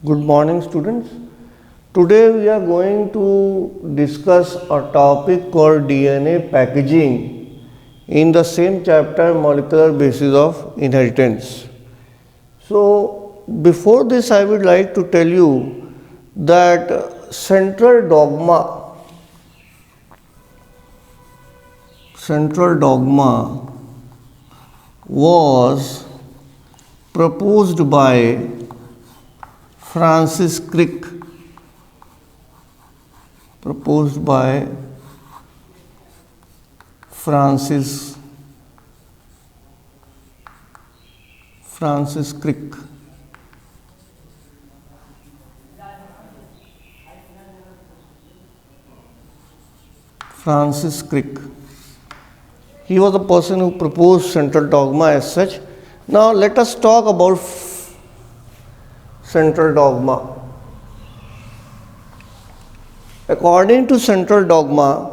Good morning, students. Today we are going to discuss a topic called DNA packaging in the same chapter, molecular basis of inheritance. So, before this, I would like to tell you that central dogma was proposed by Francis Crick, Francis Crick. He was the person who proposed central dogma as such. Now let us talk about central dogma. According to central dogma,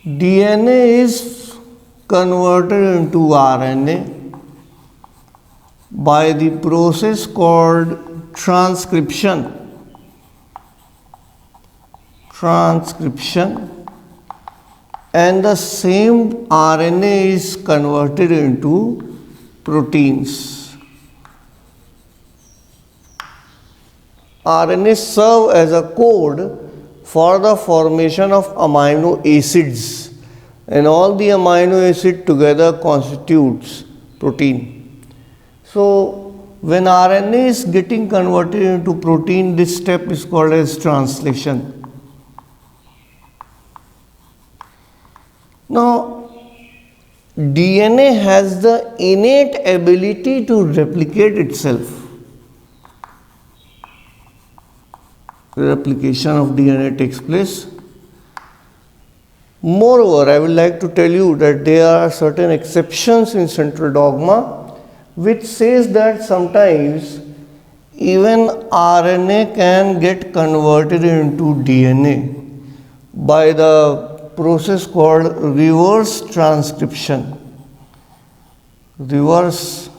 DNA is converted into RNA by the process called transcription, and the same RNA is converted into proteins. RNA serve as a code for the formation of amino acids, and all the amino acid together constitutes protein. So when RNA is getting converted into protein, this step is called as translation. Now, DNA has the innate ability to replicate itself. Replication of DNA takes place. Moreover, I would like to tell you that there are certain exceptions in central dogma which says that sometimes even RNA can get converted into DNA by the process called reverse transcription. This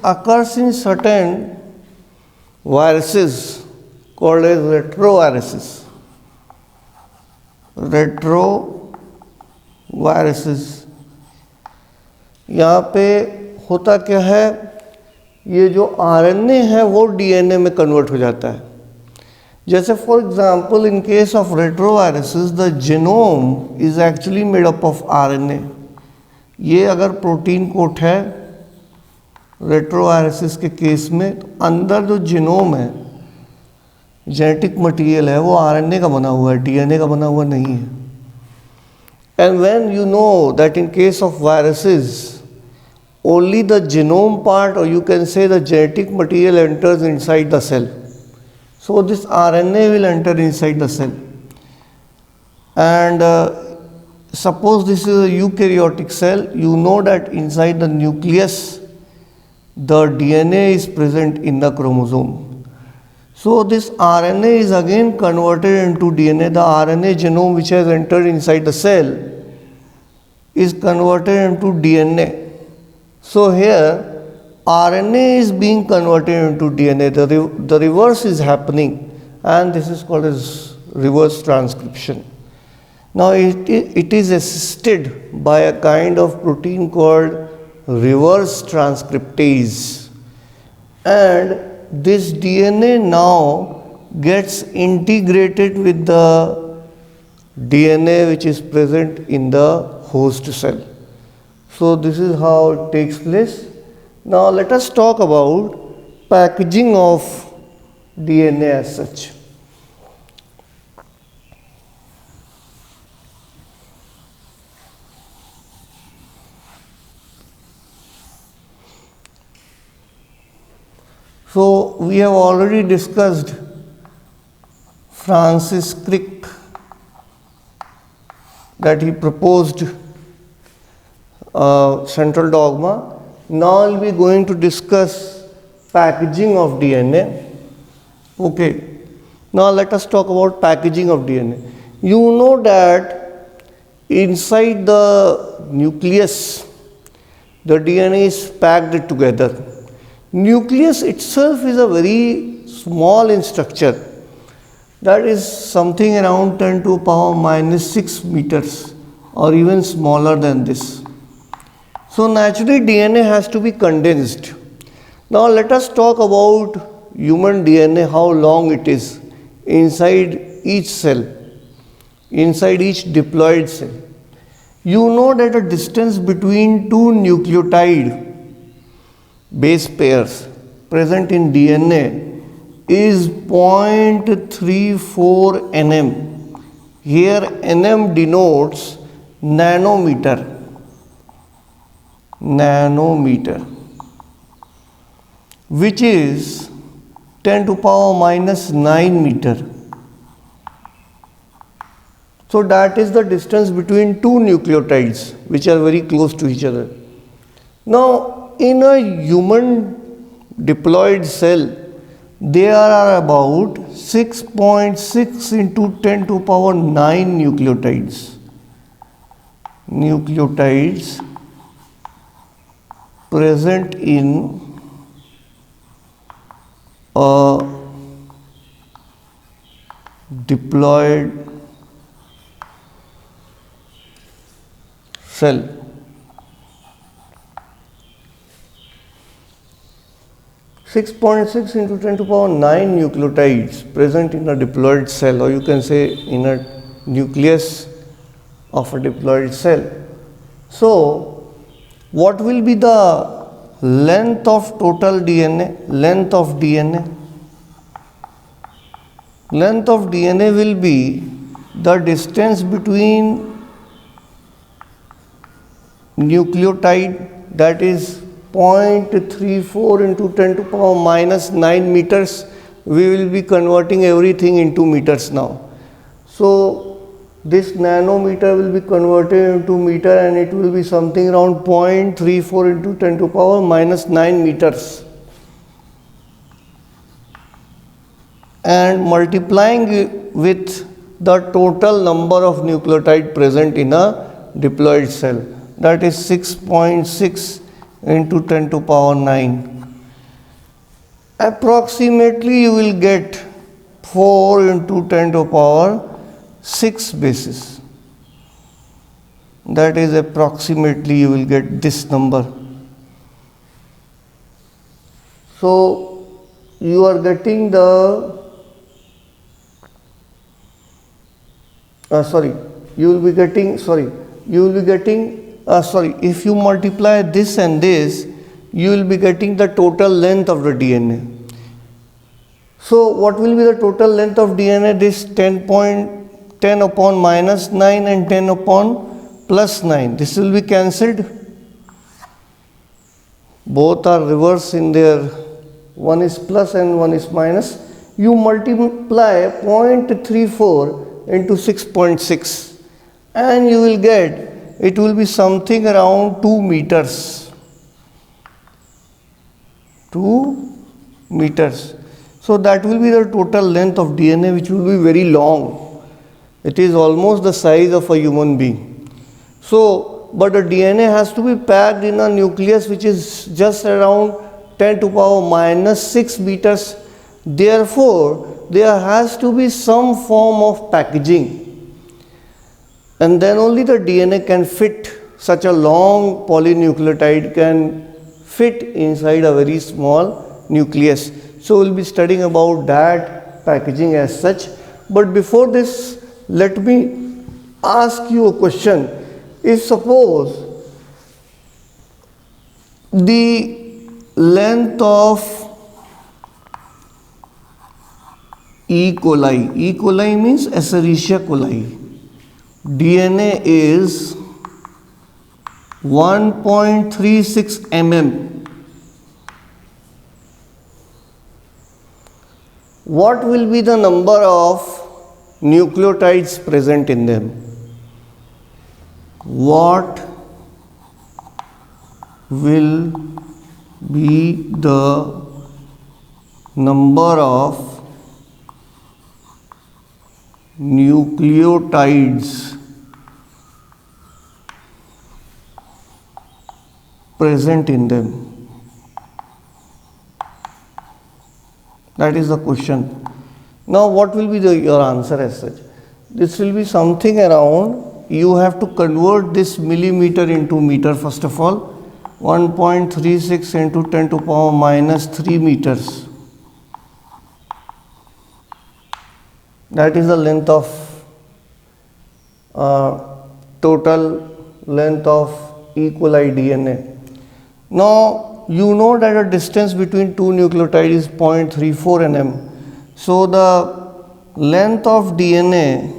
occurs in certain viruses called as retroviruses. यहाँ पे होता क्या है, ये जो RNA है वो DNA में कन्वर्ट हो जाता है. जैसे for example in case of retroviruses the genome is actually made up of RNA. ये अगर प्रोटीन कोट है रेट्रोवायरसेस के केस में, तो अंदर जो जीनोम है, जेनेटिक मटेरियल है, वो RNA का बना हुआ है, DNA का बना हुआ नहीं है. And when you know that in case of viruses only the genome part, or you can say the genetic material, enters inside the cell. So this RNA will enter inside the cell. And suppose this is a eukaryotic cell, you know that inside the nucleus the DNA is present in the chromosome. So this RNA is again converted into DNA. The RNA genome which has entered inside the cell is converted into DNA. So here RNA is being converted into DNA, the reverse is happening, and this is called as reverse transcription. Now it is assisted by a kind of protein called reverse transcriptase, and this DNA now gets integrated with the DNA which is present in the host cell. So this is how it takes place. Now let us talk about packaging of DNA as such. So we have already discussed Francis Crick, that he proposed central dogma. Now I will be going to discuss packaging of DNA. Okay. Now let us talk about packaging of DNA. You know that inside the nucleus, the DNA is packed together. Nucleus itself is a very small in structure. That is something around 10 to the power minus 6 meters or even smaller than this. So naturally DNA has to be condensed. Now let us talk about human DNA, how long it is inside each cell, inside each diploid cell. You know that the distance between two nucleotide base pairs present in DNA is 0.34 nm. Here nm denotes nanometer. Which is 10 to the power minus 9 meter. So that is the distance between two nucleotides which are very close to each other. Now in a human diploid cell, there are about 6.6 into 10 to the power 9 nucleotides present in a diploid cell. Six point 6 into 10 to the power 9 nucleotides present in a diploid cell, or you can say in a nucleus of a diploid cell. So what will be the length of total DNA? Length of DNA will be the distance between nucleotide, that is 0.34 into 10 to the power minus 9 meters. We will be converting everything into meters now. So this nanometer will be converted into meter and it will be something around 0.34 into 10 to the power minus 9 meters. And multiplying it with the total number of nucleotide present in a diploid cell, that is 6.6 into 10 to the power 9. Approximately you will get 4 into 10 to the power 6 bases. That is approximately you will get this number. So you are getting the if you multiply this and this, you will be getting the total length of the DNA. So what will be the total length of DNA? This 10 upon minus 9 and 10 upon plus 9. This will be cancelled. Both are reverse in their, one is plus and one is minus. You multiply 0.34 into 6.6 and you will get, it will be something around 2 meters. 2 meters. So that will be the total length of DNA, which will be very long. It is almost the size of a human being. So, but the DNA has to be packed in a nucleus which is just around 10 to the power minus 6 meters. Therefore, there has to be some form of packaging. And then only the DNA can fit, such a long polynucleotide can fit inside a very small nucleus. So we'll be studying about that packaging as such. But before this, let me ask you a question. If suppose the length of E. coli means Escherichia coli, DNA is 1.36 mm. What will be the number of nucleotides present in them? What will be the number of nucleotides present in them? That is the question. Now what will be your answer as such? This will be something around, you have to convert this millimeter into meter first of all. 1.36 into 10 to power minus 3 meters. That is the length of total length of E. coli DNA. Now you know that the distance between two nucleotides is 0.34 nm. So the length of DNA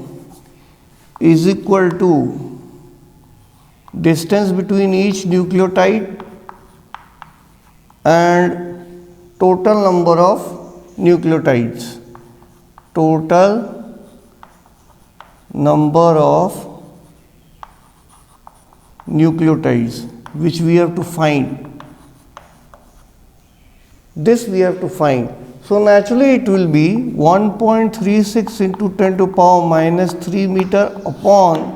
is equal to distance between each nucleotide and total number of nucleotides. Total number of nucleotides which we have to find. This we have to find. So naturally it will be 1.36 into 10 to power minus 3 meter upon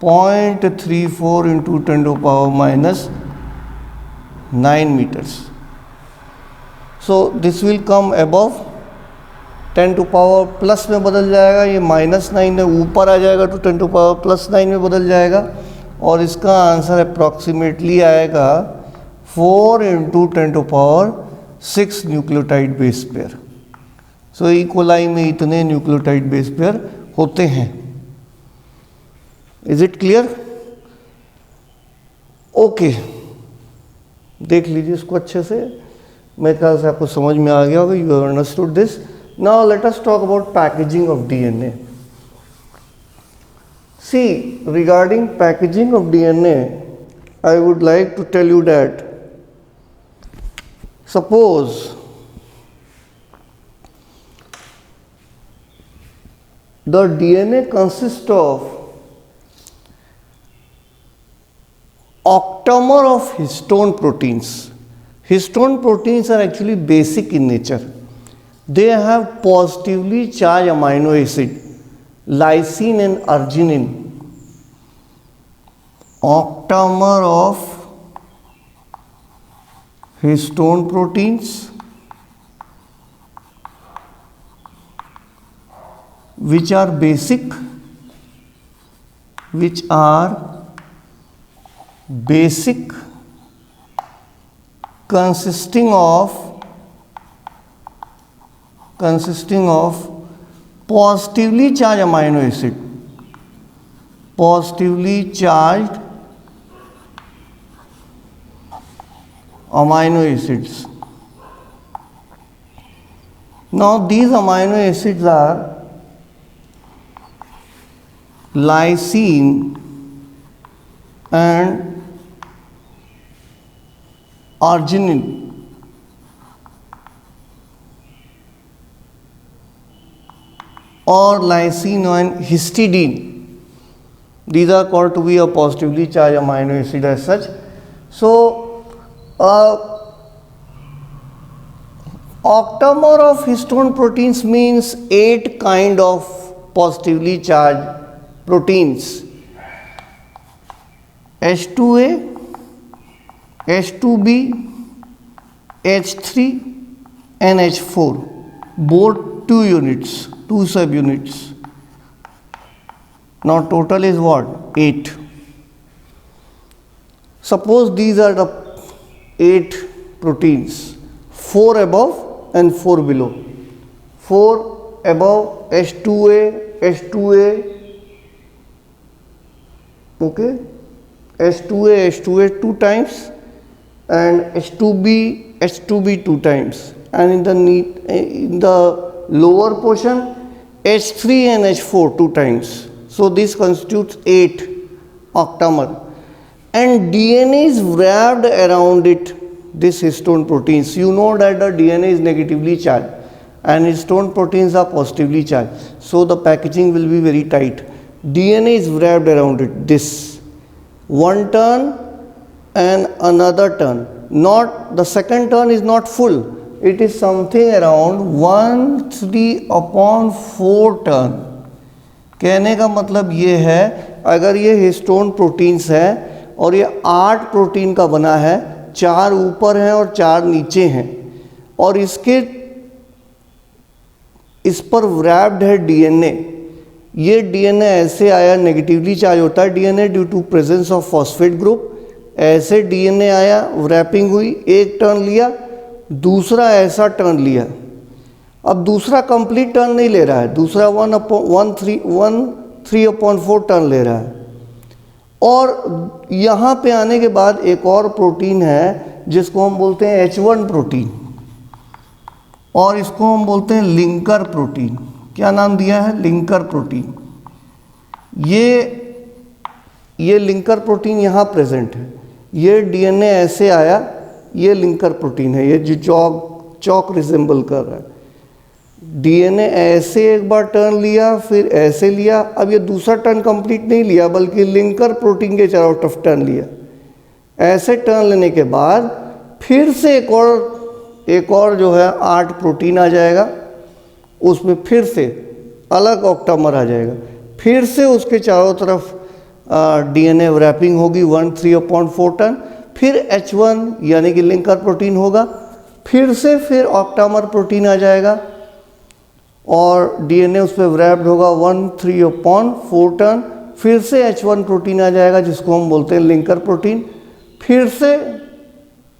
0.34 into 10 to power minus 9 meters. So this will come above 10 to power plus में बदल जाएगा, ये -9 में ऊपर आ जाएगा तो 10 to power +9 में बदल जाएगा और इसका आंसर अप्रॉक्सीमेटली आएगा 4 into 10 to power 6 nucleotide base pair. So E coli में इतने न्यूक्लियोटाइड बेस पेयर होते हैं. Is it clear? ओके, देख लीजिए इसको अच्छे से. मेरे ख्याल से आपको समझ में आ गया होगा. You have understood this. Now let us talk about packaging of DNA. See, regarding packaging of DNA, I would like to tell you that suppose the DNA consists of octamer of histone proteins. Histone proteins are actually basic in nature. They have positively charged amino acid, lysine and arginine. Octamer of histone proteins which are basic, consisting of positively charged amino acid, positively charged amino acids. Now these amino acids are lysine and arginine. Or lysine and histidine. These are called to be a positively charged amino acid as such. So octamer of histone proteins means 8 kind of positively charged proteins: H2A, H2B, H3 and H4, both 2 units, 2 subunits. Now total is what? 8. Suppose these are the 8 proteins, 4 above and 4 below. 4 above H2A, H2A, okay, H2A, H2A 2 times and H2B, H2B 2 times, and in the lower portion H3 and H4 2 times. So this constitutes 8 octamer, and DNA is wrapped around it, this histone proteins. You know that the DNA is negatively charged and histone proteins are positively charged, so the packaging will be very tight. DNA is wrapped around it, this one turn and another turn. Not the second turn is not full, it is something around 1/3/4 turn. कहने का मतलब ये है, अगर ये histone proteins है और ये 8 प्रोटीन का बना है, 4 ऊपर हैं और 4 नीचे हैं, और इस पर रैप्ड है डीएनए। ये डीएनए ऐसे आया, नेगेटिवली चार्ज होता है DNA due to presence of phosphate group. ऐसे डीएनए आया, रैपिंग हुई, एक टर्न लिया, दूसरा ऐसा टर्न लिया। अब दूसरा कंप्लीट टर्न नहीं ले रहा है, दूसरा 1/3/4 टर्न ले रहा है। और यहाँ पे आने के बाद एक और प्रोटीन है जिसको हम बोलते हैं H1 प्रोटीन, और इसको हम बोलते हैं लिंकर प्रोटीन। क्या नाम दिया है? Linker protein. ये लिंकर प्रोटीन यहाँ प्रेजेंट है। ये डीएनए ऐसे आया, ये लिंकर प्रोटीन है, ये जो चौक रिजेंबल कर रहा है। डीएनए ऐसे एक बार टर्न लिया, फिर ऐसे लिया। अब ये दूसरा टर्न कंप्लीट नहीं लिया, बल्कि लिंकर प्रोटीन के चारों तरफ टर्न लिया। ऐसे टर्न लेने के बाद फिर से एक और जो है 8 प्रोटीन आ जाएगा, उसमें फिर से अलग ऑक्टामर आ जाएगा, फिर से उसके चारों तरफ डीएनए रैपिंग होगी 1/3/4 टर्न, फिर H1 यानी कि लिंकर प्रोटीन होगा, फिर ऑक्टामर प्रोटीन आ जाएगा और डीएनए उस पर रैप्ड होगा 1/3/4 टर्न, फिर से H1 प्रोटीन आ जाएगा जिसको हम बोलते हैं लिंकर प्रोटीन, फिर से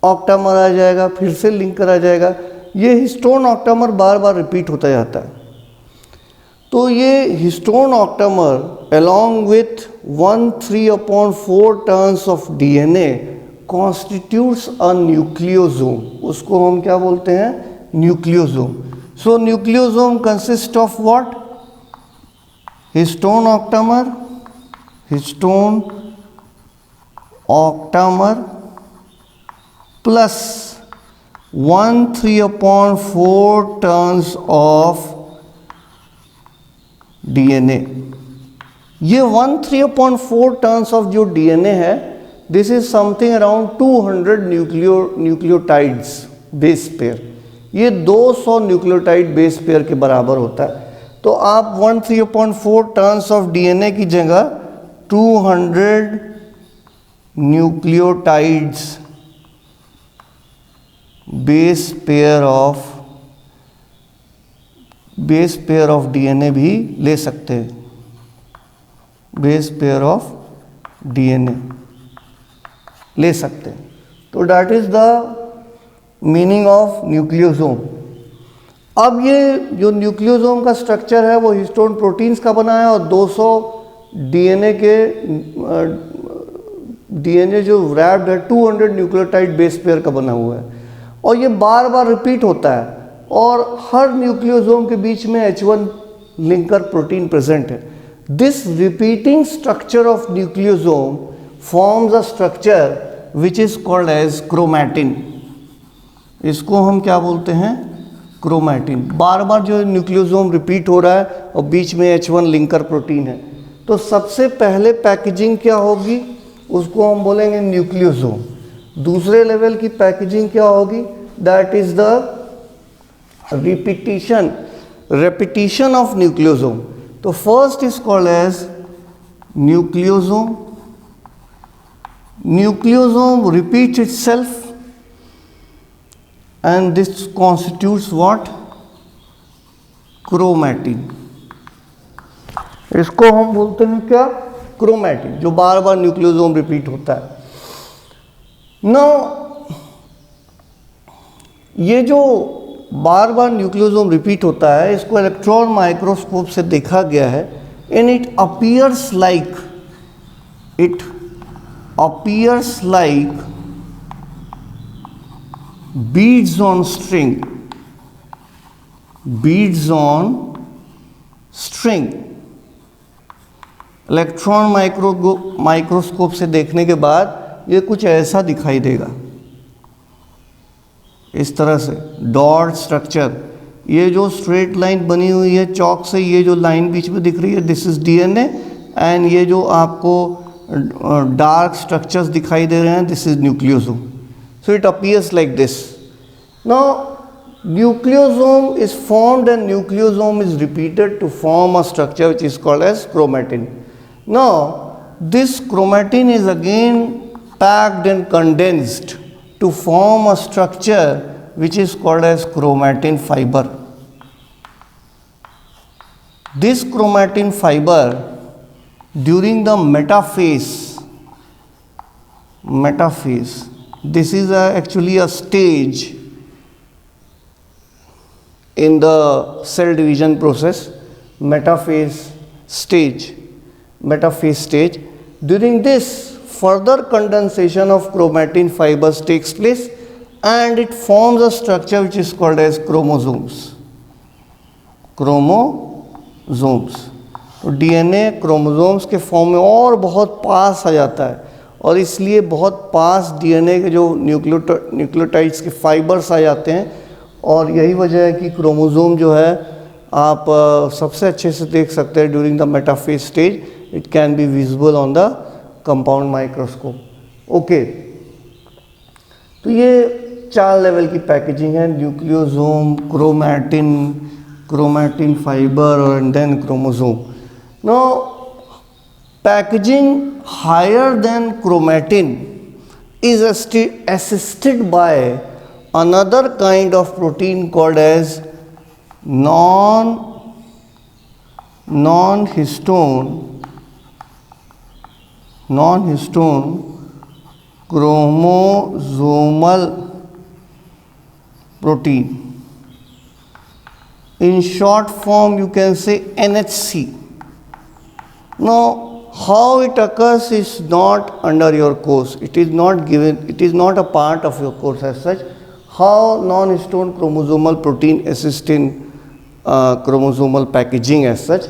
ऑक्टामर आ जाएगा, फिर से लिंकर आ जाएगा। ये हिस्टोन ऑक्टामर बार बार रिपीट होता जाता है। तो ये histone octamer along with 1/3/4 turns of DNA constitutes a nucleosome। उसको हम क्या बोलते हैं? Nucleosome. So nucleosome consists of what? Histone octamer plus 1/3/4 turns of DNA। ये 1/3/4 टर्न्स ऑफ जो डीएनए है, this is something around 200 nucleotides base pair. ये 200 nucleotide base pair के बराबर होता है। तो आप 1/3/4 टर्न्स ऑफ डीएनए की जगह 200 nucleotides base pair of DNA भी ले सकते हैं। बेस पेयर ऑफ डीएनए ले सकते हैं। तो that is the meaning of nucleosome. अब ये जो न्यूक्लियोसोम का स्ट्रक्चर है वो हिस्टोन प्रोटीन्स का बना है, और 200 डीएनए जो रैप्ड है 200 न्यूक्लियोटाइड बेस पेयर का बना हुआ है, और ये बार बार रिपीट होता है, और हर न्यूक्लियोसोम के बीच में H1 लिंकर प्रोटीन प्रेजेंट है। This repeating structure of nucleosome forms a structure which is called as chromatin. इसको हम क्या बोलते हैं? क्रोमैटिन। बार बार जो न्यूक्लियोसोम रिपीट हो रहा है और बीच में H1 लिंकर प्रोटीन है, तो सबसे पहले पैकेजिंग क्या होगी? उसको हम बोलेंगे न्यूक्लियोसोम। दूसरे लेवल की पैकेजिंग क्या होगी? That is the repetition of nucleosome। तो first is called as nucleosome। Nucleosome repeats itself and this constitutes what? Chromatin। इसको हम बोलते हैं क्या? क्रोमैटिन, जो बार बार न्यूक्लियोसोम रिपीट होता है। Now ये जो बार बार न्यूक्लियोसोम रिपीट होता है, इसको इलेक्ट्रॉन माइक्रोस्कोप से देखा गया है, and it appears like beads on string. Electron microscope से देखने के बाद ये कुछ ऐसा दिखाई देगा, इस तरह से डॉट स्ट्रक्चर। ये जो स्ट्रेट लाइन बनी हुई है चौक से, ये जो लाइन बीच में दिख रही है, दिस इज डीएनए, एंड ये जो आपको डार्क स्ट्रक्चर्स दिखाई दे रहे हैं, this is nucleosome. So it appears like this. Now nucleosome is formed and nucleosome is repeated to form a structure which is called as chromatin. Now this chromatin is again packed and condensed to form a structure which is called as chromatin fiber. This chromatin fiber during the metaphase, this is actually a stage in the cell division process, metaphase stage. During this, further condensation of chromatin fibers takes place and it forms a structure which is called as chromosomes. तो DNA chromosomes के form में और बहुत पास आ जाता है और इसलिए बहुत पास डीएनए के जो न्यूक्लियोटाइड्स के फाइबर्स आ जाते हैं और यही वजह है कि क्रोमोसोम जो है आप सबसे अच्छे से देख सकते हैं during the metaphase stage. It can be visible on the compound microscope. Okay, तो ये 4 लेवल की पैकेजिंग है, nucleosome, chromatin fibre and then chromosome. Now, packaging higher than chromatin is assisted by another kind of protein called as non-histone chromosomal protein. In short form, you can say NHC. Now, how it occurs is not under your course. It is not given, it is not a part of your course as such. How non-histone chromosomal protein assists in chromosomal packaging as such.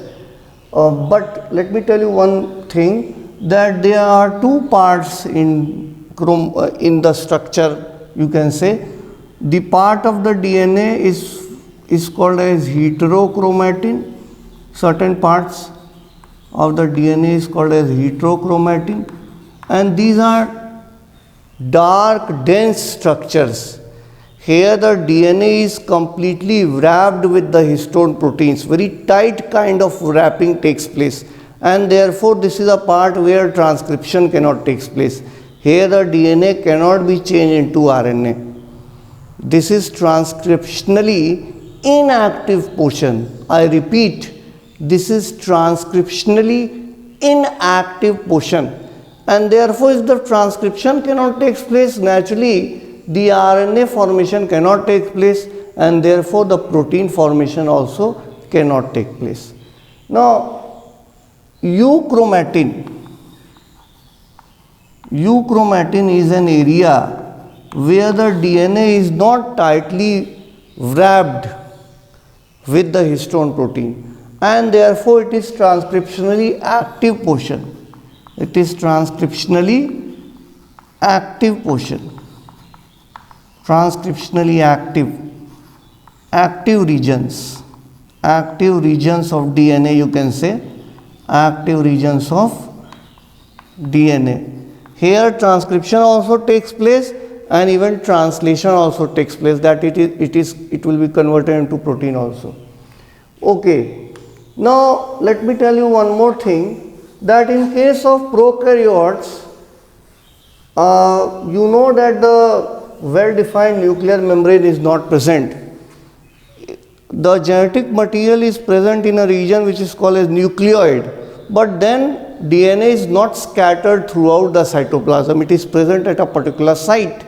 But let me tell you one thing, that there are 2 parts in the structure, you can say. The part of the DNA is called as heterochromatin. Certain parts of the DNA is called as heterochromatin, and these are dark dense structures. Here the DNA is completely wrapped with the histone proteins, very tight kind of wrapping takes place, and therefore this is a part where transcription cannot take place. Here the DNA cannot be changed into RNA. This is transcriptionally inactive portion. I repeat, this is transcriptionally inactive portion, and therefore if the transcription cannot take place, naturally the RNA formation cannot take place, and therefore the protein formation also cannot take place. Now, euchromatin is an area where the DNA is not tightly wrapped with the histone protein, and therefore it is transcriptionally active portion. It is transcriptionally active portion. Transcriptionally active regions of DNA, you can say, active regions of DNA. Here transcription also takes place, and even translation also takes place, that it will be converted into protein also. Okay. Now, let me tell you one more thing, that in case of prokaryotes, you know that the well-defined nuclear membrane is not present. The genetic material is present in a region which is called as nucleoid, but then DNA is not scattered throughout the cytoplasm, it is present at a particular site.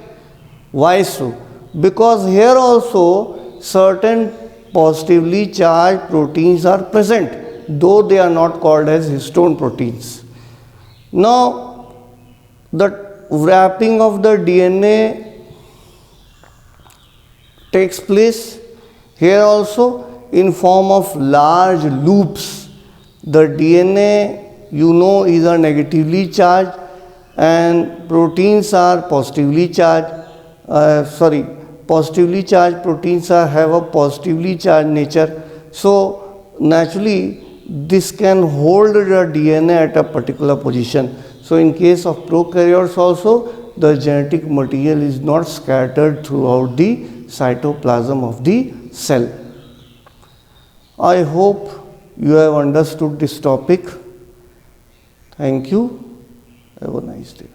Why so? Because here also certain positively charged proteins are present, though they are not called as histone proteins. Now, the wrapping of the DNA takes place here also in form of large loops. The DNA, you know, is a negatively charged, and proteins are positively charged. Positively charged proteins have a positively charged nature. So naturally this can hold the DNA at a particular position. So in case of prokaryotes also, the genetic material is not scattered throughout the cytoplasm of the cell. I hope you have understood this topic. Thank you. Have a nice day.